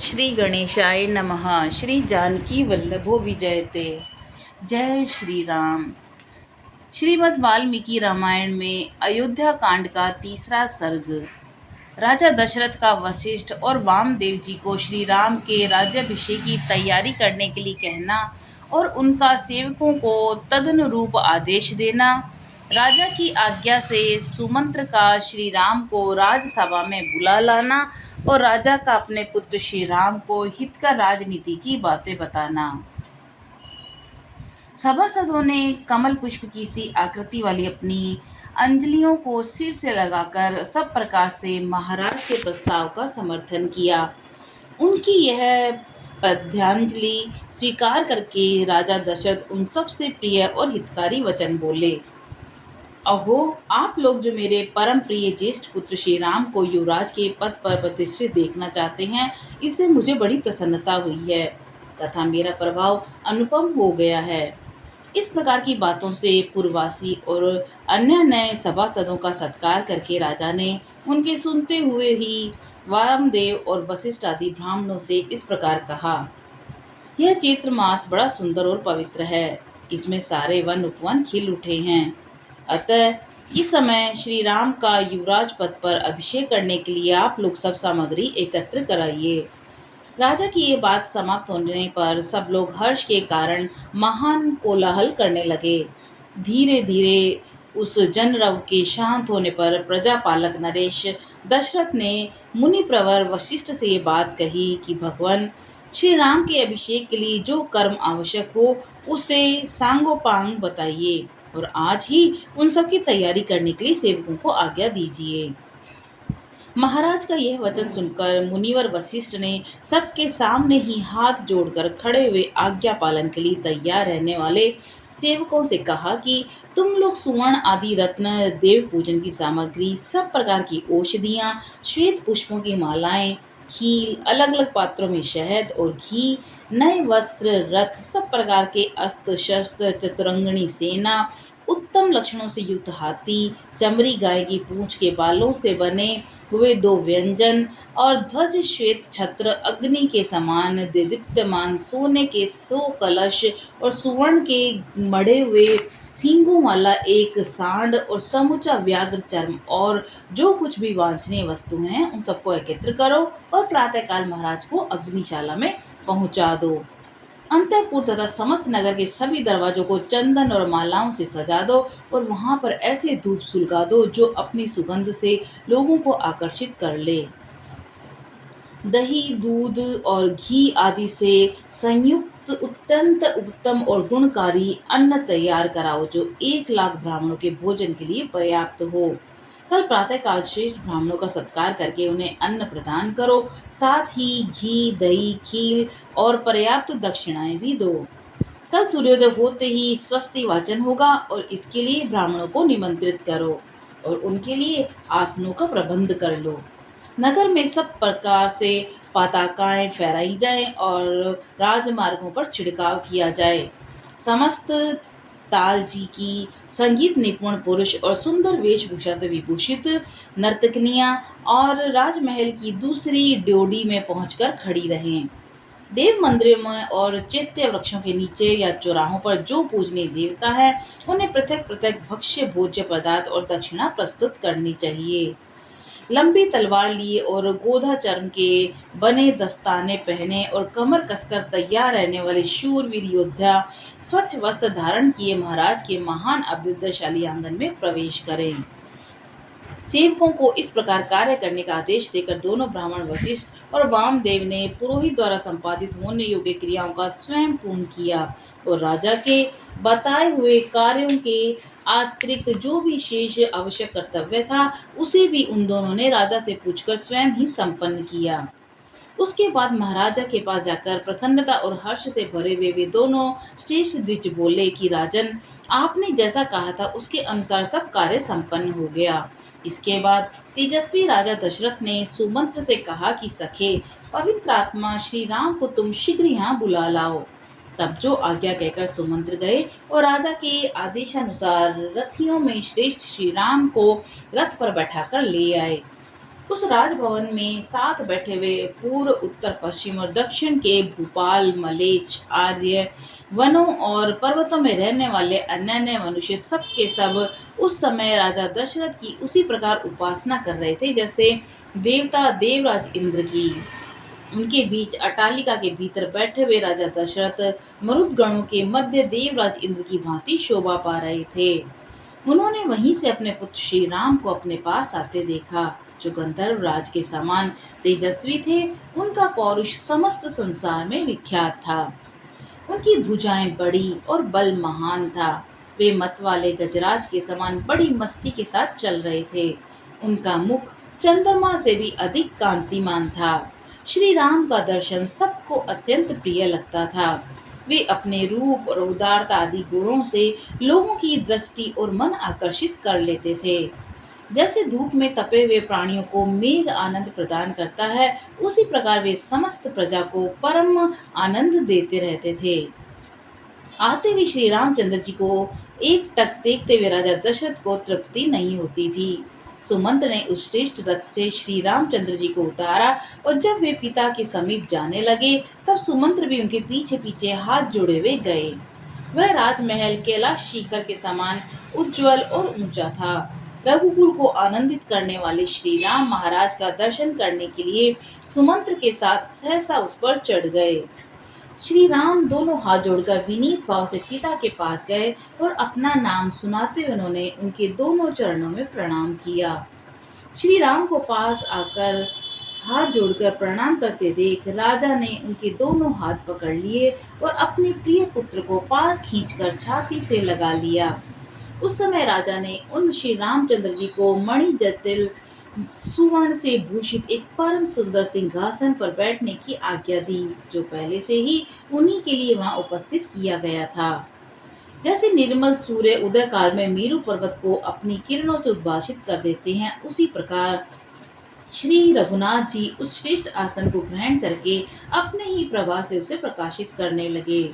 श्री गणेशाय नमः। श्री जानकी वल्लभो विजयते। जय श्री राम। श्रीमद् वाल्मीकि रामायण में अयोध्या कांड का तीसरा सर्ग। राजा दशरथ का वशिष्ठ और वामदेव जी को श्री राम के राज्याभिषेक की तैयारी करने के लिए कहना और उनका सेवकों को तदनुरूप आदेश देना। राजा की आज्ञा से सुमंत्र का श्री राम को राजसभा में बुला लाना और राजा का अपने पुत्र श्री राम को हितकर राजनीति की बातें बताना। सभासदों ने कमल पुष्प की सी आकृति वाली अपनी अंजलियों को सिर से लगाकर सब प्रकार से महाराज के प्रस्ताव का समर्थन किया। उनकी यह पद्यांजलि स्वीकार करके राजा दशरथ उन सबसे प्रिय और हितकारी वचन बोले। अहो, आप लोग जो मेरे परम प्रिय ज्येष्ठ पुत्र श्री राम को युवराज के पद पर प्रतिष्ठित देखना चाहते हैं, इससे मुझे बड़ी प्रसन्नता हुई है तथा मेरा प्रभाव अनुपम हो गया है। इस प्रकार की बातों से पूर्ववासी और अन्य नए सभासदों का सत्कार करके राजा ने उनके सुनते हुए ही वामदेव और वशिष्ठ आदि ब्राह्मणों से इस प्रकार कहा। यह चैत्र मास बड़ा सुंदर और पवित्र है। इसमें सारे वन उपवन खिल उठे हैं। अतः इस समय श्री राम का युवराज पद पर अभिषेक करने के लिए आप लोग सब सामग्री एकत्र कराइए। राजा की ये बात समाप्त होने पर सब लोग हर्ष के कारण महान कोलाहल करने लगे। धीरे धीरे उस जनरव के शांत होने पर प्रजापालक नरेश दशरथ ने मुनि प्रवर वशिष्ठ से ये बात कही कि भगवान श्री राम के अभिषेक के लिए जो कर्म आवश्यक हो उसे सांगोपांग बताइए और आज ही उन सब की तैयारी करने के लिए सेवकों को आज्ञा दीजिए। महाराज का यह वचन सुनकर मुनिवर वशिष्ठ ने सबके सामने ही हाथ जोड़कर खड़े हुए आज्ञा पालन के लिए तैयार रहने वाले सेवकों से कहा कि तुम लोग सुवर्ण आदि रत्न, देव पूजन की सामग्री, सब प्रकार की औषधियाँ, श्वेत पुष्पों की मालाएं, खील, अलग अलग पात्रों में शहद और घी, नए वस्त्र, रथ, सब प्रकार के अस्त्र शस्त्र, चतुरंगणी सेना, उत्तम लक्षणों से युक्त हाथी, चमड़ी गाय की पूंछ के बालों से बने हुए 2 व्यंजन और ध्वज, श्वेत छत्र, अग्नि के समान दीप्यमान सोने के 100 कलश और सुवर्ण के मढ़े हुए सींगों वाला एक सांड और समूचा व्याघ्र चर्म और जो कुछ भी वांछनीय वस्तु हैं उन सबको एकत्र करो और प्रातःकाल महाराज को अग्निशाला में पहुंचा दो। अंतःपुर तथा समस्त नगर के सभी दरवाजों को चंदन और मालाओं से सजा दो और वहां पर ऐसे धूप सुलगा दो जो अपनी सुगंध से लोगों को आकर्षित कर ले। दही, दूध और घी आदि से संयुक्त अत्यंत उत्तम और गुणकारी अन्न तैयार कराओ जो 1,00,000 ब्राह्मणों के भोजन के लिए पर्याप्त हो। कल प्रातःकाल श्रेष्ठ ब्राह्मणों का सत्कार करके उन्हें अन्न प्रदान करो, साथ ही घी, दही, खीर और पर्याप्त दक्षिणाएं भी दो। कल सूर्योदय होते ही स्वस्ति वाचन होगा और इसके लिए ब्राह्मणों को निमंत्रित करो और उनके लिए आसनों का प्रबंध कर लो। नगर में सब प्रकार से पताकाएं फहराई जाएं और राजमार्गों पर छिड़काव किया जाए। समस्त तालजी की संगीत निपुण पुरुष और सुंदर वेशभूषा से विभूषित नर्तकनियां और राजमहल की दूसरी ड्योढ़ी में पहुंचकर खड़ी रहें। देव मंदिरों में और चैत्य वृक्षों के नीचे या चौराहों पर जो पूजनीय देवता है उन्हें पृथक पृथक भक्ष्य भोज्य पदार्थ और दक्षिणा प्रस्तुत करनी चाहिए। लंबी तलवार लिए और गोधा चर्म के बने दस्ताने पहने और कमर कसकर तैयार रहने वाले शूरवीर योद्धा स्वच्छ वस्त्र धारण किए महाराज के महान अभ्युदयशाली आंगन में प्रवेश करें। सेवकों को इस प्रकार कार्य करने का आदेश देकर दोनों ब्राह्मण वशिष्ठ और वामदेव ने पुरोहित द्वारा संपादित होने योग्य क्रियाओं का स्वयं पूर्ण किया और राजा के बताए हुए कार्यों के अतिरिक्त जो भी शेष आवश्यक कर्तव्य था उसे भी उन दोनों ने राजा से पूछकर स्वयं ही संपन्न किया। उसके बाद महाराजा के पास जाकर प्रसन्नता और हर्ष से भरे हुए वे दोनों श्रेष्ठ द्विज बोले कि राजन, आपने जैसा कहा था उसके अनुसार सब कार्य संपन्न हो गया। इसके बाद तेजस्वी राजा दशरथ ने सुमंत्र से कहा कि सखे, पवित्र आत्मा श्री राम को तुम शीघ्र यहाँ बुला लाओ। तब जो आज्ञा कहकर सुमंत्र गए और राजा के आदेशानुसार रथियों में श्रेष्ठ श्री राम को रथ पर बैठाकर ले आए। उस राजभवन में साथ बैठे हुए पूर्व, उत्तर, पश्चिम और दक्षिण के भूपाल, मलेच्छ, आर्य, वनों और पर्वतों में रहने वाले अन्य अन्य मनुष्य सब के सब उस समय राजा दशरथ की उसी प्रकार उपासना कर रहे थे जैसे देवता देवराज इंद्र की। उनके बीच अटालिका के भीतर बैठे हुए राजा दशरथ मरुदगणों के मध्य देवराज इंद्र की भांति शोभा पा रहे थे। उन्होंने वहीं से अपने पुत्र श्री राम को अपने पास आते देखा, जो गंधर्व राज के समान तेजस्वी थे। उनका पौरुष समस्त संसार में विख्यात था। उनकी भुजाएं बड़ी और बल महान था। वे मत वाले गजराज के समान बड़ी मस्ती के साथ चल रहे थे। उनका मुख चंद्रमा से भी अधिक कांतिमान था। श्री राम का दर्शन सबको अत्यंत प्रिय लगता था। वे अपने रूप और उदारता आदि गुणों से लोगों की दृष्टि और मन आकर्षित कर लेते थे। जैसे धूप में तपे हुए प्राणियों को मेघ आनंद प्रदान करता है, उसी प्रकार वे समस्त प्रजा को परम आनंद देते रहते थे। आते हुए श्री रामचंद्र जी को एक टक देखते हुए राजा दशरथ को तृप्ति नहीं होती थी। सुमंत्र ने उस श्रेष्ठ रथ से श्री रामचंद्र जी को उतारा और जब वे पिता के समीप जाने लगे तब सुमंत्र भी उनके पीछे पीछे हाथ जोड़े हुए गए। वह राजमहल कैलाश शिखर के समान उज्जवल और ऊंचा था। रघुकुल को आनंदित करने वाले श्री राम महाराज का दर्शन करने के लिए सुमंत्र के साथ सहसा उस पर चढ़ गए। श्री राम दोनों हाथ जोड़कर विनीत भाव से पिता के पास गए और अपना नाम सुनाते हुए उन्होंने उनके दोनों चरणों में प्रणाम किया। श्री राम को पास आकर हाथ जोड़कर प्रणाम करते देख राजा ने उनके दोनों हाथ पकड़ लिए और अपने प्रिय पुत्र को पास खींचकर छाती से लगा लिया। उस समय राजा ने उन श्री रामचंद्र जी को मणि जटिल सुवर्ण से भूषित एक परम सुंदर सिंहासन पर बैठने की आज्ञा दी, जो पहले से ही उन्हीं के लिए वहां उपस्थित किया गया था। जैसे निर्मल सूर्य उदय काल में मेरु पर्वत को अपनी किरणों से उद्भासित कर देते हैं, उसी प्रकार श्री रघुनाथ जी उस श्रेष्ठ आसन को ग्रहण करके अपने ही प्रभा से उसे प्रकाशित करने लगे।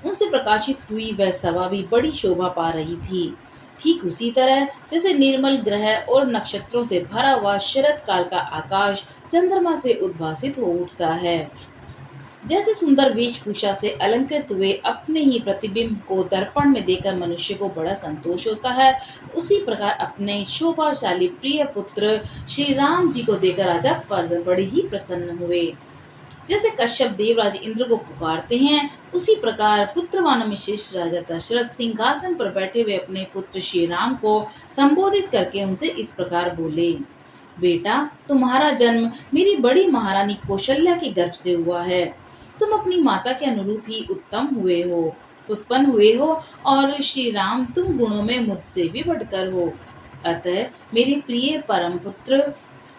उनसे प्रकाशित हुई वह सभा भी बड़ी शोभा पा रही थी। ठीक उसी तरह जैसे निर्मल ग्रह और नक्षत्रों से भरा हुआ शरद काल का आकाश चंद्रमा से उद्भासित हो उठता है। जैसे सुंदर वेशभूषा से अलंकृत हुए अपने ही प्रतिबिंब को दर्पण में देखकर मनुष्य को बड़ा संतोष होता है, उसी प्रकार अपने शोभाशाली प्रिय पुत्र श्री राम जी को देखकर राजा बड़े ही प्रसन्न हुए। जैसे कश्यप देवराज इंद्र को पुकारते हैं, उसी प्रकार पुत्रवानों में श्रेष्ठ राजा दशरथ सिंहासन पर बैठे हुए अपने पुत्र श्री राम को संबोधित करके उनसे इस प्रकार बोले। बेटा, तुम्हारा जन्म मेरी बड़ी महारानी कौशल्या के गर्भ से हुआ है। तुम अपनी माता के अनुरूप ही उत्पन्न हुए हो और श्री राम तुम गुणों में मुझसे भी बढ़कर हो। अतः मेरे प्रिय परम पुत्र,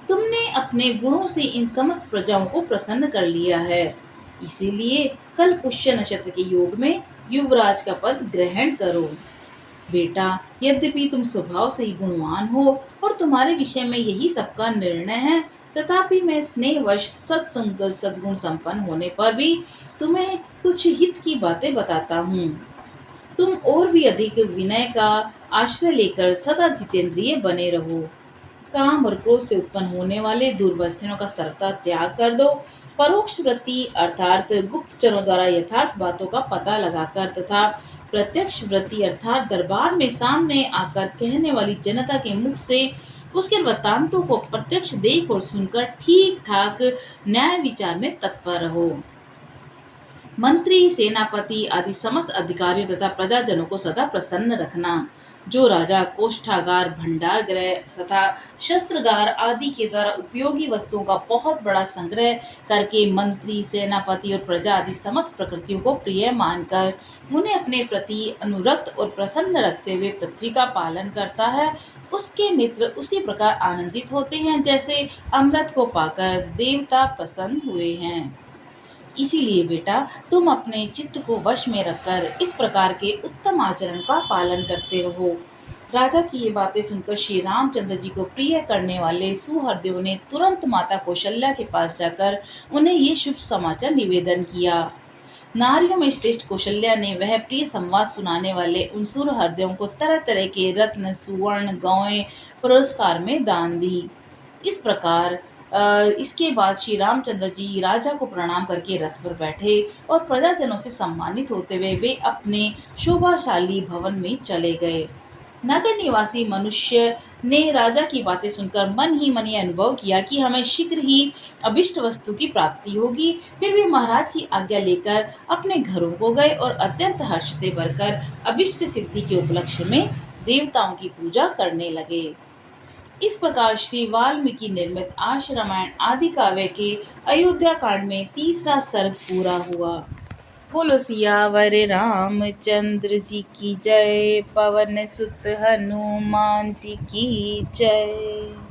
तुमने अपने गुणों से इन समस्त प्रजाओं को प्रसन्न कर लिया है। इसीलिए कल पुष्य नक्षत्र के योग में युवराज का पद ग्रहण करो। बेटा, यद्यपि तुम स्वभाव से ही गुणवान हो और तुम्हारे विषय में यही सबका निर्णय है, तथापि मैं स्नेहवश सद्गुण संपन्न होने पर भी तुम्हें कुछ हित की बातें बताता हूँ। तुम और भी अधिक विनय का आश्रय लेकर सदा जितेंद्रिय बने रहो। काम और क्रोध से उत्पन्न होने वाले दुर्वचनों का सर्वथा त्याग कर दो। परोक्ष वृत्ति अर्थात गुप्तचरों द्वारा यथार्थ बातों का पता लगाकर तथा प्रत्यक्ष वृत्ति अर्थात दरबार में सामने आकर कहने वाली जनता के मुख से उसके वृत्तांतों को प्रत्यक्ष देख और सुनकर ठीक ठाक न्याय विचार में तत्पर रहो। मंत्री, सेनापति आदि समस्त अधिकारियों तथा प्रजाजनों को सदा प्रसन्न रखना। जो राजा कोष्ठागार, भंडार गृह तथा शस्त्रगार आदि के द्वारा उपयोगी वस्तुओं का बहुत बड़ा संग्रह करके मंत्री, सेनापति और प्रजा आदि समस्त प्रकृतियों को प्रिय मानकर उन्हें अपने प्रति अनुरक्त और प्रसन्न रखते हुए पृथ्वी का पालन करता है, उसके मित्र उसी प्रकार आनंदित होते हैं जैसे अमृत को पाकर देवता प्रसन्न हुए हैं। इसीलिए बेटा, तुम अपने चित्त को वश में रखकर इस प्रकार के उत्तम आचरण का पालन करते रहो। राजा की ये बातें सुनकर श्री रामचंद्र जी को प्रिय करने वाले सुहृदयों ने तुरंत माता कौशल्या के पास जाकर उन्हें ये शुभ समाचार निवेदन किया। नारियों में श्रेष्ठ कौशल्या ने वह प्रिय संवाद सुनाने वाले उन सुहृदयों को तरह तरह के रत्न, सुवर्ण, गौएं पुरस्कार में दान दी। इस प्रकार इसके बाद श्री रामचंद्र जी राजा को प्रणाम करके रथ पर बैठे और प्रजाजनों से सम्मानित होते हुए वे अपने शोभाशाली भवन में चले गए। नगर निवासी मनुष्य ने राजा की बातें सुनकर मन ही मन ये अनुभव किया कि हमें शीघ्र ही अभिष्ट वस्तु की प्राप्ति होगी। फिर वे महाराज की आज्ञा लेकर अपने घरों को गए और अत्यंत हर्ष से भरकर अभिष्ट सिद्धि के उपलक्ष्य में देवताओं की पूजा करने लगे। इस प्रकार श्री वाल्मीकि निर्मित आर्ष रामायण आदि काव्य के अयोध्या कांड में तीसरा सर्ग पूरा हुआ। बोलो सियावर रामचंद्र जी की जय, पवन सुत हनुमान जी की जय।